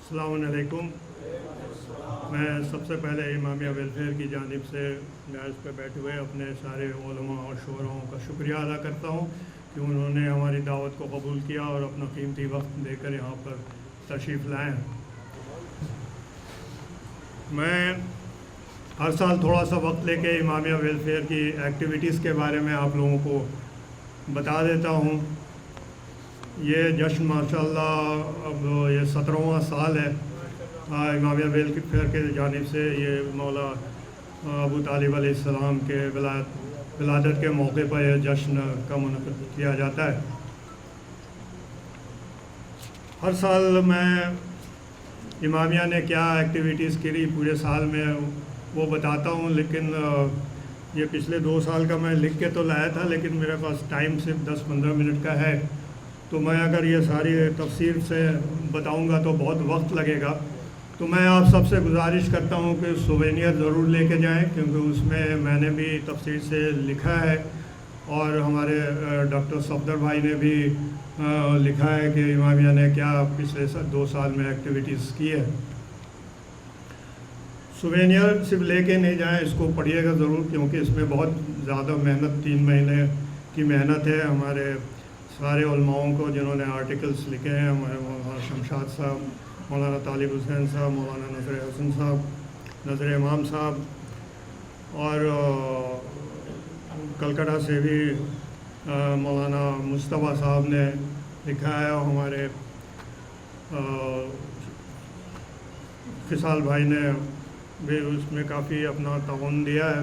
السلام علیکم. میں سب سے پہلے امامیہ ویلفیئر کی جانب سے میز پہ بیٹھے ہوئے اپنے سارے علماء اور شعراؤں کا شکریہ ادا کرتا ہوں کہ انہوں نے ہماری دعوت کو قبول کیا اور اپنا قیمتی وقت دے کر یہاں پر تشریف لائے. میں ہر سال تھوڑا سا وقت لے کے امامیہ ویلفیئر کی ایکٹیویٹیز کے بارے میں آپ لوگوں کو بتا دیتا ہوں. یہ جشن ماشاءاللہ اب یہ 17واں سال ہے امامیہ ویلفیئر کے جانب سے. یہ مولا ابو طالب علیہ السلام کے ولادت کے موقع پر یہ جشن کا منعقد کیا جاتا ہے. ہر سال میں امامیہ نے کیا ایکٹیویٹیز کری پورے سال میں وہ بتاتا ہوں, لیکن یہ پچھلے 2 سال کا میں لکھ کے تو لایا تھا, لیکن میرے پاس ٹائم صرف 10-15 منٹ کا ہے, تو میں اگر یہ ساری تفصیل سے بتاؤں گا تو بہت وقت لگے گا. تو میں آپ سب سے گزارش کرتا ہوں کہ سووینئر ضرور لے کے جائیں, کیونکہ اس میں نے بھی تفصیل سے لکھا ہے, اور ہمارے ڈاکٹر صفدر بھائی نے بھی لکھا ہے کہ امامیہ نے کیا پچھلے 2 سال میں ایکٹیویٹیز کی ہے. سووینئر صرف لے کے نہیں جائیں, اس کو پڑھیے گا ضرور, کیونکہ اس میں بہت زیادہ محنت 3 مہینے کی محنت ہے ہمارے سارے علماؤں کو جنہوں نے آرٹیکلس لکھے ہیں. ہمارے مولانا شمشاد صاحب, مولانا طالب حسین صاحب, مولانا نظر حسن صاحب, نظر امام صاحب, اور کلکتہ سے بھی مولانا مصطفیٰ صاحب نے لکھا ہے, اور ہمارے فصال بھائی نے بھی اس میں کافی اپنا تعاون دیا ہے,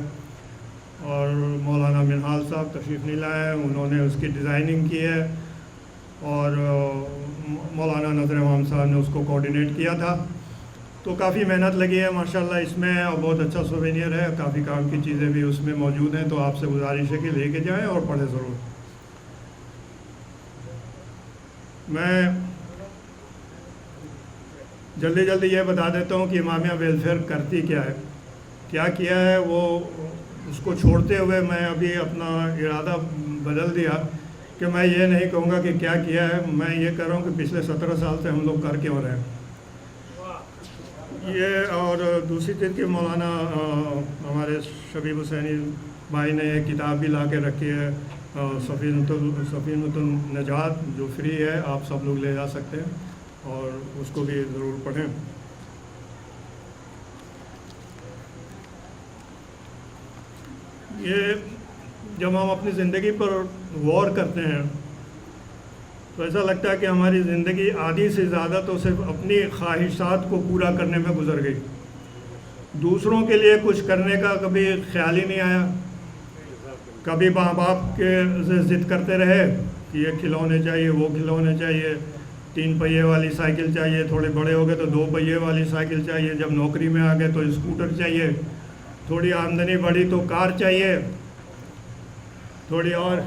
اور مولانا منہال صاحب تشریف نہیں لائے ہیں, انہوں نے اس کی ڈیزائننگ کی ہے, اور مولانا نظر امام صاحب نے اس کو کوآرڈینیٹ کیا تھا. تو کافی محنت لگی ہے ماشاءاللہ اس میں, اور بہت اچھا سووینئر ہے, کافی کام کی چیزیں بھی اس میں موجود ہیں. تو آپ سے گزارش ہے کہ لے کے جائیں اور پڑھیں ضرور. میں جلدی یہ بتا دیتا ہوں کہ امامیہ ویلفیئر کرتی کیا ہے, کیا ہے. وہ اس کو چھوڑتے ہوئے میں ابھی اپنا ارادہ بدل دیا کہ میں یہ نہیں کہوں گا کہ کیا ہے, میں یہ کر رہا ہوں کہ پچھلے 17 سال سے ہم لوگ کر کے ہو رہے ہیں یہ. اور دوسری چیز کہ مولانا ہمارے شبیب حسینی بھائی نے ایک کتاب بھی لا کے رکھی ہے, سفینۃ النجات, جو فری ہے, آپ سب لوگ لے جا سکتے ہیں, اور اس کو بھی ضرور پڑھیں. یہ جب ہم اپنی زندگی پر غور کرتے ہیں تو ایسا لگتا ہے کہ ہماری زندگی آدھی سے زیادہ تو صرف اپنی خواہشات کو پورا کرنے میں گزر گئی. دوسروں کے لیے کچھ کرنے کا کبھی خیال ہی نہیں آیا. کبھی ماں باپ کے سے ضد کرتے رہے کہ یہ کھلونے چاہیے, وہ کھلونے چاہیے, 3 پہیے والی سائیکل چاہیے, تھوڑے بڑے ہو گئے تو 2 پہیے والی سائیکل چاہیے, جب نوکری میں آ گئے تو اسکوٹر چاہیے, تھوڑی آمدنی بڑھی تو کار چاہیے, تھوڑی اور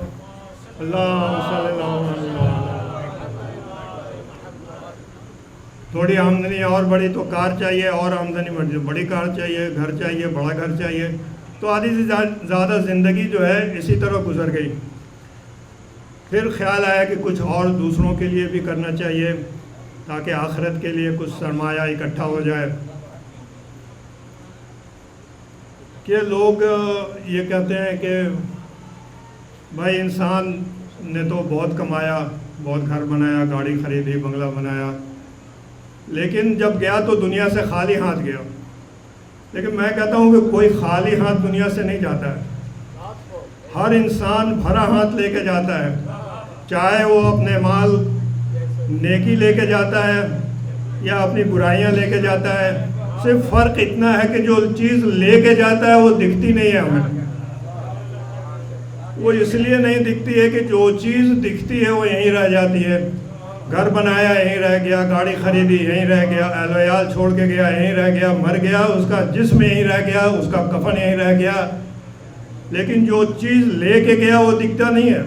تھوڑی آمدنی اور بڑھی تو کار چاہیے, اور آمدنی بڑھی تو بڑی کار چاہیے, گھر چاہیے, بڑا گھر چاہیے. تو آدھی سے زیادہ زندگی جو ہے اسی طرح گزر گئی. پھر خیال آیا کہ کچھ اور دوسروں کے لیے بھی کرنا چاہیے تاکہ آخرت کے لیے کچھ سرمایہ اکٹھا ہو جائے. کہ لوگ یہ کہتے ہیں کہ بھائی انسان نے تو بہت کمایا, بہت گھر بنایا, گاڑی خریدی, بنگلہ بنایا, لیکن جب گیا تو دنیا سے خالی ہاتھ گیا. لیکن میں کہتا ہوں کہ کوئی خالی ہاتھ دنیا سے نہیں جاتا ہے. ہر انسان بھرا ہاتھ لے کے جاتا ہے, چاہے وہ اپنے مال نیکی لے کے جاتا ہے یا اپنی برائیاں لے کے جاتا ہے. صرف فرق اتنا ہے کہ جو چیز لے کے جاتا ہے وہ دکھتی نہیں ہے ہمیں. وہ اس لیے نہیں دکھتی ہے کہ جو چیز دکھتی ہے وہ یہیں رہ جاتی ہے. گھر بنایا یہیں رہ گیا, گاڑی خریدی یہیں رہ گیا, اہل و عیال چھوڑ کے گیا یہیں رہ گیا, مر گیا اس کا جسم یہیں رہ گیا, اس کا کفن یہیں رہ گیا. لیکن جو چیز لے کے گیا وہ دکھتا نہیں ہے.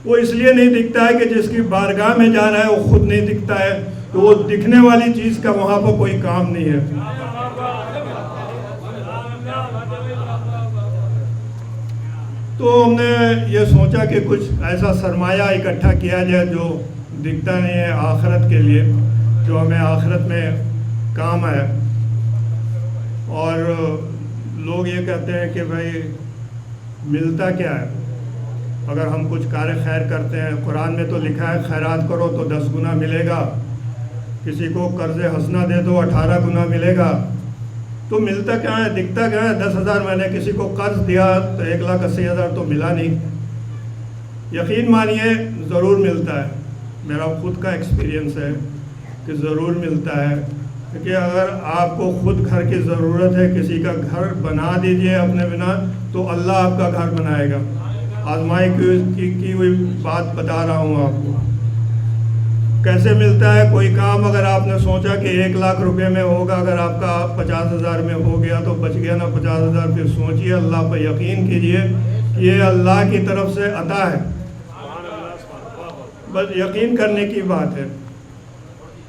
وہ اس لیے نہیں دکھتا ہے کہ جس کی بارگاہ میں جا رہا ہے وہ خود نہیں دکھتا ہے, تو وہ دکھنے والی چیز کا وہاں پر کوئی کام نہیں ہے. تو ہم نے یہ سوچا کہ کچھ ایسا سرمایہ اکٹھا کیا جائے جو دکھتا نہیں ہے آخرت کے لیے, جو ہمیں آخرت میں کام ہے. اور لوگ یہ کہتے ہیں کہ بھائی ملتا کیا ہے اگر ہم کچھ کار خیر کرتے ہیں. قرآن میں تو لکھا ہے خیرات کرو تو 10 گنا ملے گا, کسی کو قرض حسنہ دے دو 18 گنا ملے گا. تو ملتا کیا ہے, دکھتا کیا ہے؟ 10,000 میں نے کسی کو قرض دیا تو 1,80,000 تو ملا نہیں. یقین مانیے ضرور ملتا ہے, میرا خود کا ایکسپیرینس ہے کہ ضرور ملتا ہے. کہ اگر آپ کو خود گھر کی ضرورت ہے, کسی کا گھر بنا دیجئے اپنے بنا, تو اللہ آپ کا گھر بنائے گا. آزمائی کی ہوئی بات بتا رہا ہوں آپ کو. کیسے ملتا ہے؟ کوئی کام اگر آپ نے سوچا کہ 1,00,000 روپے میں ہوگا, اگر آپ کا 50,000 میں ہو گیا تو بچ گیا نا 50,000. پھر سوچئے, اللہ پر یقین کیجئے کہ یہ اللہ کی طرف سے عطا ہے. بس یقین کرنے کی بات ہے.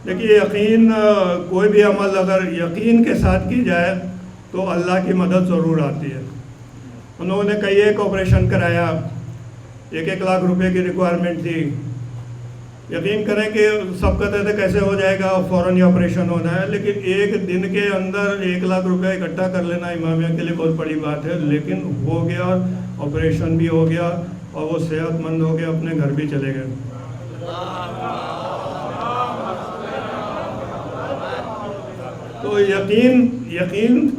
دیکھیے یقین, کوئی بھی عمل اگر یقین کے ساتھ کی جائے تو اللہ کی مدد ضرور آتی ہے. انہوں نے کئی ایک آپریشن کرایا, 1 لاکھ روپے کی ریکوائرمنٹ تھی. یقین کریں کہ سب کہتے تھے کیسے ہو جائے گا, فوراً ہی آپریشن ہونا ہے. لیکن 1 دن کے اندر 1 لاکھ روپے اکٹھا کر لینا امامیہ کے لیے بہت بڑی بات ہے. لیکن ہو گیا, آپریشن بھی ہو گیا اور وہ صحت مند ہو گیا, اپنے گھر بھی چلے گئے. تو یقین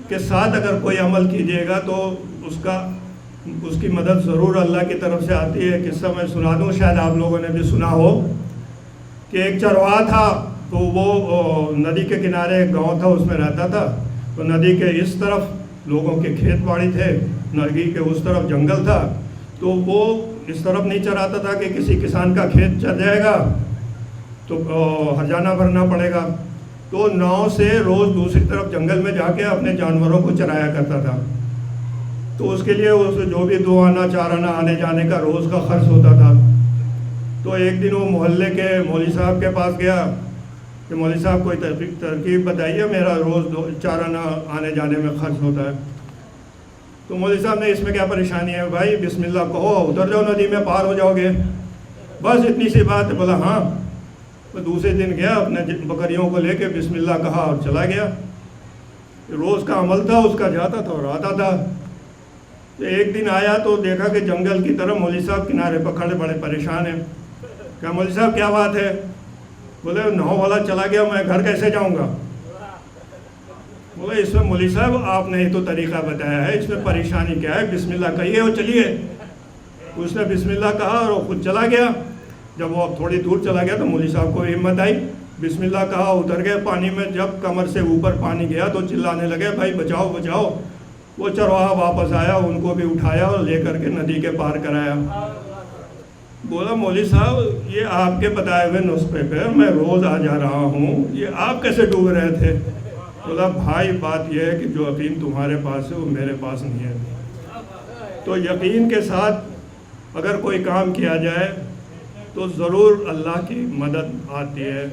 کے ساتھ اگر کوئی عمل کیجیے گا تو اس کی مدد ضرور اللہ کی طرف سے آتی ہے. قصہ میں سنا دوں, شاید آپ لوگوں نے بھی سنا ہو کہ ایک چرواہا تھا, تو وہ ندی کے کنارے ایک گاؤں تھا, اس میں رہتا تھا. تو ندی کے اس طرف لوگوں کے کھیت باڑی تھے, ندی کے اس طرف جنگل تھا. تو وہ اس طرف نہیں چراتا تھا کہ کسی کسان کا کھیت چر جائے گا تو ہرجانہ بھرنا پڑے گا. تو ناؤ سے روز دوسری طرف جنگل میں جا کے اپنے جانوروں کو چرایا کرتا تھا. تو اس کے لیے جو بھی 2 آنا 4 آنا آنے جانے کا روز کا خرچ ہوتا تھا. تو ایک دن وہ محلے کے مولوی صاحب کے پاس گیا کہ مولوی صاحب کوئی ترکیب بتائیے, میرا روز 4 آنا آنے جانے میں خرچ ہوتا ہے. تو مولوی صاحب نے, اس میں کیا پریشانی ہے بھائی, بسم اللہ کہو, اتر جاؤ ندی میں, پار ہو جاؤ گے, بس اتنی سی بات ہے. بولا ہاں. تو دوسرے دن گیا, اپنے بکریوں کو لے کے بسم اللہ کہا اور چلا گیا. روز کا عمل تھا اس کا, جاتا تھا اور آتا تھا. تو ایک دن آیا تو دیکھا کہ جنگل کی طرف مولوی صاحب کنارے پر کھڑے بڑے پریشان ہیں. کہا مولوی صاحب کیا بات ہے؟ بولے ناؤ والا چلا گیا, میں گھر کیسے جاؤں گا؟ بولے اس میں مولوی صاحب آپ نے ہی تو طریقہ بتایا ہے, اس میں پریشانی کیا ہے, بسم اللہ کہیے اور چلیے. اس نے بسم اللہ کہا اور وہ خود چلا گیا. جب وہ اب تھوڑی دور چلا گیا تو مولوی صاحب کو ہمت آئی, بسم اللہ کہا, اتر گئے پانی میں. جب کمر سے اوپر پانی گیا تو چلانے لگے, بھائی بچاؤ بچاؤ. وہ چرواہا واپس آیا, ان کو بھی اٹھایا اور لے کر کے ندی کے پار کرایا. بولا مولوی صاحب یہ آپ کے بتائے ہوئے نسخے پہ میں روز آ جا رہا ہوں, یہ آپ کیسے ڈوب رہے تھے؟ بولا بھائی بات یہ ہے کہ جو یقین تمہارے پاس ہے وہ میرے پاس نہیں ہے. تو یقین کے ساتھ اگر کوئی کام کیا جائے تو ضرور اللہ کی مدد آتی ہے.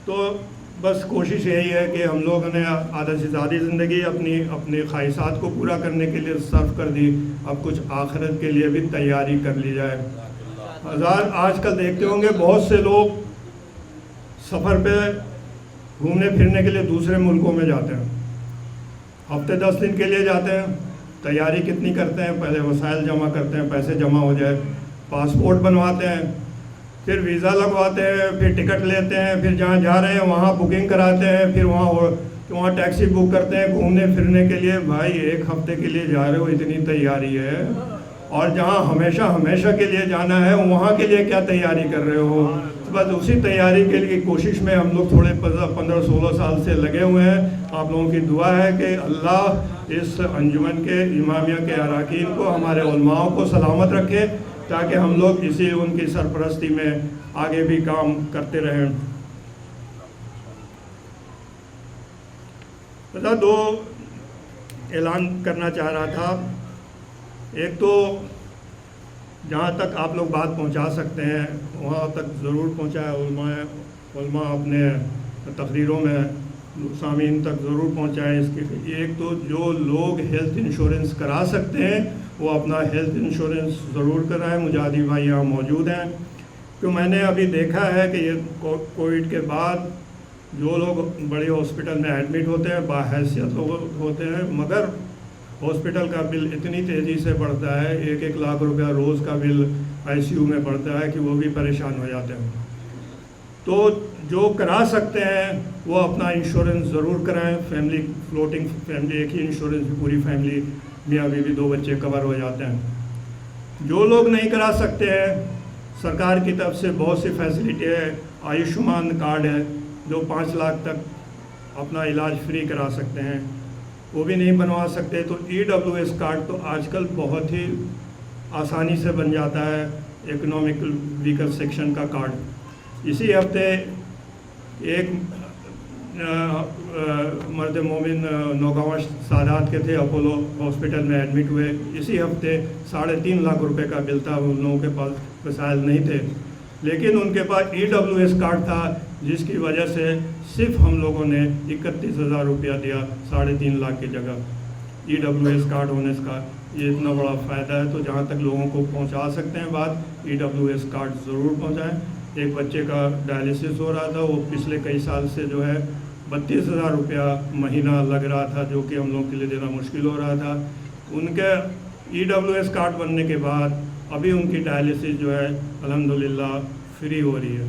تو بس کوشش یہی ہے کہ ہم لوگوں نے آدھا سے زیادہ زندگی اپنی خواہشات کو پورا کرنے کے لیے صرف کر دی, اب کچھ آخرت کے لیے بھی تیاری کر لی جائے. آج کل دیکھتے ہوں گے بہت سے لوگ سفر پہ گھومنے پھرنے کے لیے دوسرے ملکوں میں جاتے ہیں, ہفتے 10 دن کے لیے جاتے ہیں. تیاری کتنی کرتے ہیں, پہلے وسائل جمع کرتے ہیں, پیسے جمع ہو جائے, پاسپورٹ بنواتے ہیں, پھر ویزا لگواتے ہیں, پھر ٹکٹ لیتے ہیں, پھر جہاں جا رہے ہیں وہاں بکنگ کراتے ہیں, پھر وہاں ٹیکسی بک کرتے ہیں گھومنے پھرنے کے لیے. بھائی 1 ہفتے کے لیے جا رہے ہو, اتنی تیاری ہے, اور جہاں ہمیشہ کے لیے جانا ہے وہاں کے لیے کیا تیاری کر رہے ہو؟ بس اسی تیاری کے لیے کوشش میں ہم لوگ تھوڑے 15-16 سال سے لگے ہوئے ہیں. آپ لوگوں کی دعا ہے کہ اللہ اس انجمن کے امامیہ کے اراکین کو, ہمارے علماء کو سلامت رکھے, تاکہ ہم لوگ ان کی سرپرستی میں آگے بھی کام کرتے رہیں. 2 اعلان کرنا چاہ رہا تھا. ایک تو جہاں تک آپ لوگ بات پہنچا سکتے ہیں وہاں تک ضرور پہنچائیں. علماء اپنے تقریروں میں سامعین تک ضرور پہنچائیں. اس کے ایک تو جو لوگ ہیلتھ انشورنس کرا سکتے ہیں وہ اپنا ہیلتھ انشورنس ضرور کرائیں. مجاہدی بھائی یہاں موجود ہیں. تو میں نے ابھی دیکھا ہے کہ یہ کووڈ کے بعد جو لوگ بڑے ہاسپٹل میں ایڈمٹ ہوتے ہیں باحیثیت لوگ ہوتے ہیں، مگر ہاسپٹل کا بل اتنی تیزی سے بڑھتا ہے، 1-1 لاکھ روپیہ روز کا بل آئی سی یو میں بڑھتا ہے کہ وہ بھی پریشان ہو جاتے ہیں۔ تو جو کرا سکتے ہیں وہ اپنا انشورنس ضرور کرائیں، فیملی فلوٹنگ فیملی، ایک ہی انشورنس میں پوری فیملی میاں بیوی 2 بچے کور ہو جاتے ہیں۔ جو لوگ نہیں کرا سکتے ہیں، سرکار کی طرف سے بہت سی فیسلٹی ہے، آیوشمان کارڈ ہے جو 5 لاکھ تک اپنا علاج فری کرا سکتے ہیں، وہ بھی نہیں بنوا سکتے تو EWS کارڈ تو آج کل بہت ہی آسانی سے بن جاتا ہے، اکنامکل ویکر سیکشن کا کارڈ۔ اسی ہفتے ایک مرد مومن نوگاواں سادات کے تھے، اپولو ہاسپٹل میں ایڈمٹ ہوئے، اسی ہفتے 3.5 لاکھ روپے کا بل تھا، ان لوگوں کے پاس وسائل نہیں تھے، لیکن ان کے پاس EWS کارڈ تھا، جس کی وجہ سے صرف ہم لوگوں نے 31,000 روپیہ دیا 3.5 لاکھ کی جگہ۔ EWS کارڈ ہونے کا یہ اتنا بڑا فائدہ ہے، تو جہاں تک لوگوں کو پہنچا سکتے ہیں بات، EWS کارڈ ضرور پہنچائیں۔ ایک بچے کا ڈائلیسس ہو رہا تھا، وہ پچھلے کئی سال سے جو ہے 32,000 روپیہ مہینہ لگ رہا تھا، جو کہ ہم لوگوں کے لیے دینا مشکل ہو رہا تھا۔ ان کے EWS کارڈ بننے کے بعد ابھی ان کی ڈائلیسس جو ہے الحمدللہ فری ہو رہی ہے۔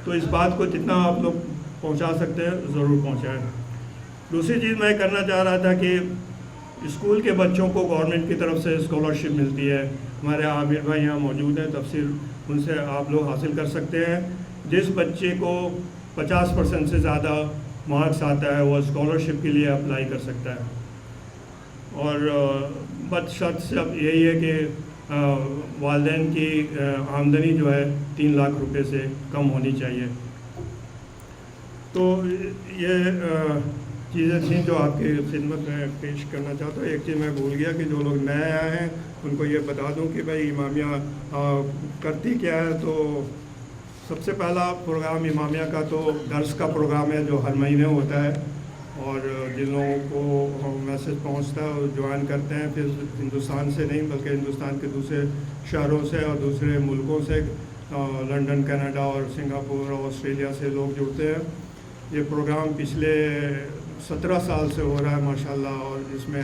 تو اس بات کو جتنا آپ لوگ پہنچا سکتے ہیں ضرور پہنچائیں۔ دوسری چیز میں کرنا چاہ رہا تھا کہ اسکول کے بچوں کو گورنمنٹ کی طرف سے اسکالرشپ ملتی ہے، ہمارے عامر بھائی یہاں موجود ہیں، تفصیل ان سے آپ لوگ حاصل کر سکتے ہیں۔ جس بچے کو 50% سے زیادہ مارکس آتا ہے وہ اسکالرشپ کے لیے اپلائی کر سکتا ہے، اور بد شرط سے اب یہی ہے کہ والدین کی آمدنی جو ہے 3 لاکھ روپے سے کم ہونی چاہیے۔ تو یہ چیزیں تھیں جو آپ کی خدمت میں پیش کرنا چاہتا ہوں۔ ایک چیز میں بھول گیا کہ جو لوگ نئے آئے ہیں ان کو یہ بتا دوں کہ بھائی امامیہ کرتی کیا ہے۔ تو سب سے پہلا پروگرام امامیہ کا تو درس کا پروگرام ہے جو ہر مہینے ہوتا ہے، اور جن لوگوں کو میسج پہنچتا ہے وہ جوائن کرتے ہیں، پھر ہندوستان سے نہیں بلکہ ہندوستان کے دوسرے شہروں سے اور دوسرے ملکوں سے، لنڈن، کینیڈا اور سنگاپور اور آسٹریلیا سے لوگ جڑتے ہیں۔ یہ پروگرام پچھلے 17 سال سے ہو رہا ہے ماشاءاللہ، اور اس میں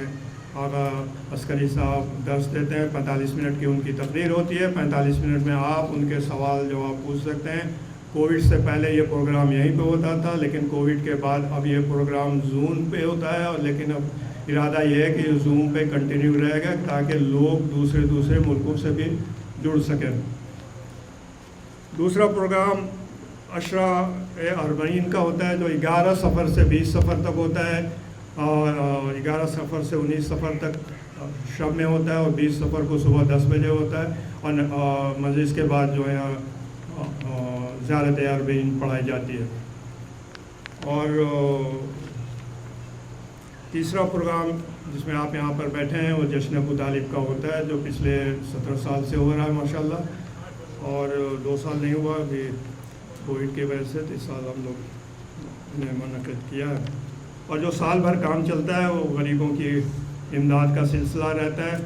آغا عسکری صاحب درس دیتے ہیں، 45 منٹ کی ان کی تقریر ہوتی ہے، 45 منٹ میں آپ ان کے سوال جواب پوچھ سکتے ہیں۔ کووڈ سے پہلے یہ پروگرام یہیں پہ ہوتا تھا، لیکن کووڈ کے بعد اب یہ پروگرام زوم پہ ہوتا ہے، اور لیکن اب ارادہ یہ ہے کہ یہ زوم پہ کنٹینیو رہے گا تاکہ لوگ دوسرے ملکوں سے بھی جڑ سکیں۔ دوسرا پروگرام عشرہ اربعین کا ہوتا ہے جو 11 صفر سے 20 صفر تک ہوتا ہے، اور 11 صفر سے 19 صفر تک شب میں ہوتا ہے، اور 20 صفر کو صبح 10 بجے ہوتا ہے، اور مجلس کے بعد جو ہے زیارت اربعین پڑھائی جاتی ہے۔ اور تیسرا پروگرام جس میں آپ یہاں پر بیٹھے ہیں وہ جشن ابو طالب کا ہوتا ہے، جو پچھلے 17 سال سے ہو رہا ہے ماشاءاللہ، اور 2 سال نہیں ہوا ابھی کووڈ کی وجہ سے، تو اس سال ہم لوگ نے منعقد کیا ہے۔ اور جو سال بھر کام چلتا ہے وہ غریبوں کی امداد کا سلسلہ رہتا ہے،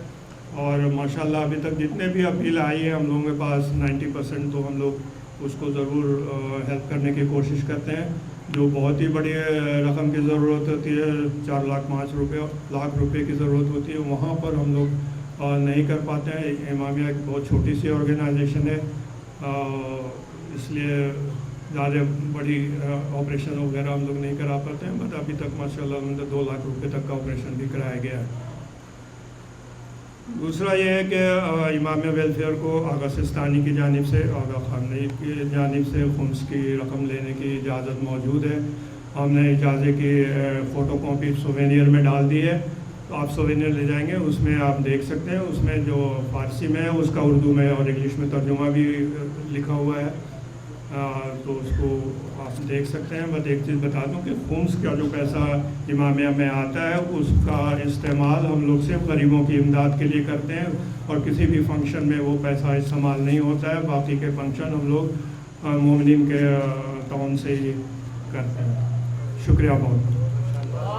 اور ماشاءاللہ ابھی تک جتنے بھی اپیل آئی ہے ہم لوگوں کے پاس 90% تو ہم لوگ اس کو ضرور ہیلپ کرنے کی کوشش کرتے ہیں۔ جو بہت ہی بڑی رقم کی ضرورت ہوتی ہے، 4,05,000 لاکھ روپے کی ضرورت ہوتی ہے، وہاں پر ہم لوگ نہیں کر پاتے ہیں۔ امامیہ ایک بہت چھوٹی سی آرگنائزیشن ہے، اس لیے زیادہ بڑی آپریشن وغیرہ ہم لوگ نہیں کرا پاتے ہیں، بٹ ابھی تک ماشاءاللہ 2 لاکھ روپے تک کا آپریشن بھی کرایا گیا ہے۔ دوسرا یہ ہے کہ امامیہ ویلفیئر کو آغا سستانی کی جانب سے، آغا خامنئی کی جانب سے خمس کی رقم لینے کی اجازت موجود ہے۔ ہم نے اجازت کی فوٹو کاپی سووینئر میں ڈال دی ہے، تو آپ سووینئر لے جائیں گے، اس میں آپ دیکھ سکتے ہیں، اس میں جو فارسی میں ہے اس کا اردو میں اور انگلش میں ترجمہ بھی لکھا ہوا ہے، تو اس کو آپ دیکھ سکتے ہیں۔ بس ایک چیز بتا دوں کہ خمس کا جو پیسہ امامیہ میں آتا ہے اس کا استعمال ہم لوگ صرف غریبوں کی امداد کے لیے کرتے ہیں، اور کسی بھی فنکشن میں وہ پیسہ استعمال نہیں ہوتا ہے۔ باقی کے فنکشن ہم لوگ مومنین کے اکاؤنٹ سے ہی کرتے ہیں۔ شکریہ بہت۔